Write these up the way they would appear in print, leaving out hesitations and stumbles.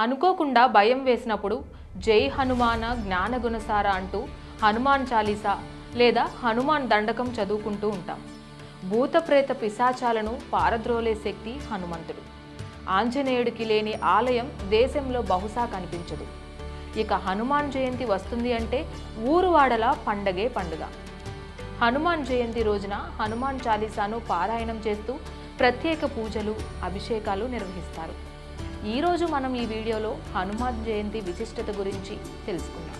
అనుకోకుండా భయం వేసినప్పుడు జై హనుమాన జ్ఞానగుణసార అంటూ హనుమాన్ చాలీసా లేదా హనుమాన్ దండకం చదువుకుంటూ ఉంటాం. భూతప్రేత పిశాచాలను పారద్రోలే శక్తి హనుమంతుడు. ఆంజనేయుడికి లేని ఆలయం దేశంలో బహుశా కనిపించదు. ఇక హనుమాన్ జయంతి వస్తుంది అంటే ఊరువాడల పండగే పండుగ. హనుమాన్ జయంతి రోజున హనుమాన్ చాలీసాను పారాయణం చేస్తూ ప్రత్యేక పూజలు, అభిషేకాలు నిర్వహిస్తారు. ఈరోజు మనం ఈ వీడియోలో హనుమాన్ జయంతి విశిష్టత గురించి తెలుసుకుందాం.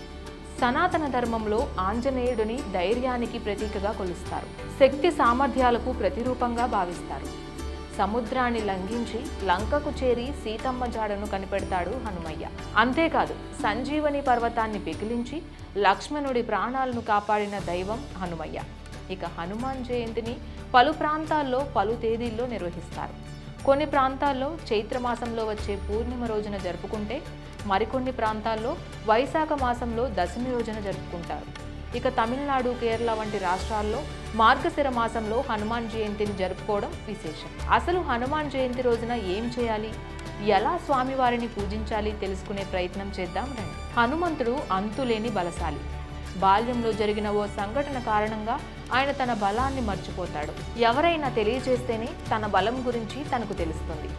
సనాతన ధర్మంలో ఆంజనేయుడిని ధైర్యానికి ప్రతీకగా కొలుస్తారు. శక్తి సామర్థ్యాలకు ప్రతిరూపంగా భావిస్తారు. సముద్రాన్ని లంఘించి లంకకు చేరి సీతమ్మ జాడను కనిపెడతాడు హనుమయ్య. అంతేకాదు, సంజీవని పర్వతాన్ని పెకిలించి లక్ష్మణుడి ప్రాణాలను కాపాడిన దైవం హనుమయ్య. ఇక హనుమాన్ జయంతిని పలు ప్రాంతాల్లో పలు తేదీల్లో నిర్వహిస్తారు. కొన్ని ప్రాంతాల్లో చైత్రమాసంలో వచ్చే పూర్ణిమ రోజున జరుపుకుంటే మరికొన్ని ప్రాంతాల్లో వైశాఖ మాసంలో దశమి రోజున జరుపుకుంటారు. ఇక తమిళనాడు, కేరళ వంటి రాష్ట్రాల్లో మార్గశిర మాసంలో హనుమాన్ జయంతిని జరుపుకోవడం విశేషం. అసలు హనుమాన్ జయంతి రోజున ఏం చేయాలి, ఎలా స్వామివారిని పూజించాలి తెలుసుకునే ప్రయత్నం చేద్దాం రండి. హనుమంతుడు అంతులేని బలశాలి. బాల్యంలో జరిగిన ఓ సంఘటన కారణంగా ఆయన తన బలాన్ని మర్చిపోతాడు. ఎవరైనా తెలియజేస్తేనే తన బలం గురించి తనకు తెలుస్తుంది.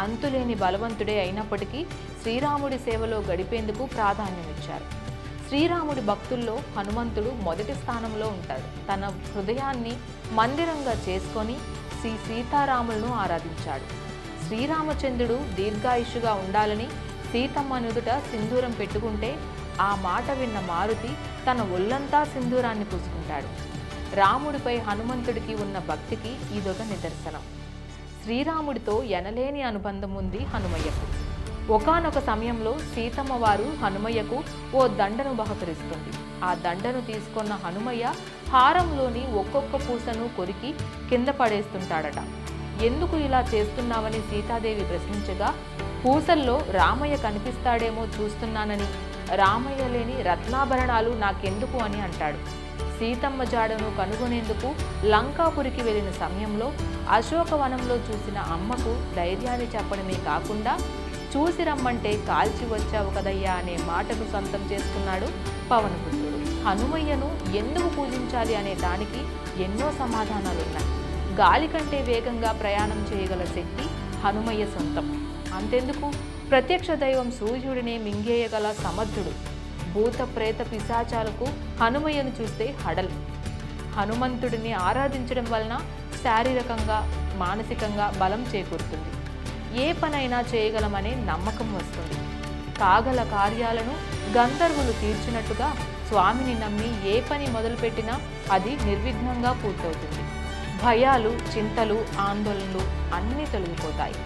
అంతులేని బలవంతుడే అయినప్పటికీ శ్రీరాముడి సేవలో గడిపేందుకు ప్రాధాన్యమిచ్చారు. శ్రీరాముడి భక్తుల్లో హనుమంతుడు మొదటి స్థానంలో ఉంటాడు. తన హృదయాన్ని మందిరంగా చేసుకొని శ్రీ సీతారాములను ఆరాధించాడు. శ్రీరామచంద్రుడు దీర్ఘాయుష్యుగా ఉండాలని సీతమ్మ నుదుట సింధూరం పెట్టుకుంటే ఆ మాట విన్న మారుతి తన ఒళ్ళంతా సింధూరాన్ని పూసుకుంటాడు. రాముడిపై హనుమంతుడికి ఉన్న భక్తికి ఇదొక నిదర్శనం. శ్రీరాముడితో ఎనలేని అనుబంధం ఉంది హనుమయ్యకు. ఒకానొక సమయంలో సీతమ్మ వారు హనుమయ్యకు ఓ దండను బహకరిస్తుంది. ఆ దండను తీసుకున్న హనుమయ్య హారంలోని ఒక్కొక్క పూసను కొరికి కింద పడేస్తుంటాడట. ఎందుకు ఇలా చేస్తున్నావని సీతాదేవి ప్రశ్నించగా, పూసల్లో రామయ్య కనిపిస్తాడేమో చూస్తున్నానని, రామయ్య లేని రత్నాభరణాలు నాకెందుకు అని అంటాడు. సీతమ్మ జాడను కనుగొనేందుకు లంకాపురికి వెళ్ళిన సమయంలో అశోకవనంలో చూసిన అమ్మకు ధైర్యాన్ని చెప్పడమే కాకుండా, చూసి రమ్మంటే కాల్చి వచ్చావు కదయ్యా అనే మాటను సొంతం చేసుకున్నాడు పవనపుత్రుడు. హనుమయ్యను ఎందుకు పూజించాలి అనే దానికి ఎన్నో సమాధానాలున్నాయి. గాలి కంటే వేగంగా ప్రయాణం చేయగల శక్తి హనుమయ్య సొంతం. అంతెందుకు, ప్రత్యక్ష దైవం సూర్యుడినే మింగేయగల సమర్థుడు. భూత ప్రేత పిశాచాలకు హనుమయ్యను చూస్తే హడల్. హనుమంతుడిని ఆరాధించడం వలన శారీరకంగా, మానసికంగా బలం చేకూరుతుంది. ఏ పనైనా చేయగలమనే నమ్మకం వస్తుంది. కాగల కార్యాలను గంధర్వులు తీర్చినట్టుగా స్వామిని నమ్మి ఏ పని మొదలుపెట్టినా అది నిర్విఘ్నంగా పూర్తవుతుంది. భయాలు, చింతలు, ఆందోళనలు అన్నీ తొలగిపోతాయి.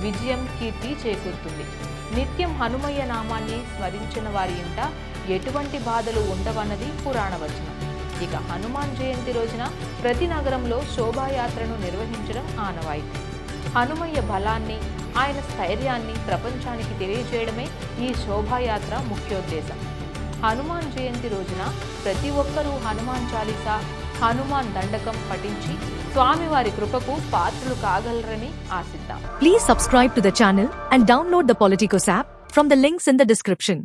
విజయం, కీర్తి చేకూరుతుంది. నిత్యం హనుమయ్య నామాన్ని స్మరించిన వారి ఇంట ఎటువంటి బాధలు ఉండవన్నది పురాణ వచనం. ఇక హనుమాన్ జయంతి రోజున ప్రతి నగరంలో శోభాయాత్రను నిర్వహించడం ఆనవాయితీ. హనుమయ్య బలాన్ని, ఆయన స్థైర్యాన్ని ప్రపంచానికి తెలియజేయడమే ఈ శోభాయాత్ర ముఖ్యోద్దేశం. హనుమాన్ జయంతి రోజున ప్రతి ఒక్కరూ హనుమాన్ చాలీసా, హనుమాన్ దండకం పఠించి స్వామివారి కృపకు పాత్రలు కాగలరని ఆశిద్దాం. Please subscribe to the channel and download the Politicos app from the links in the description.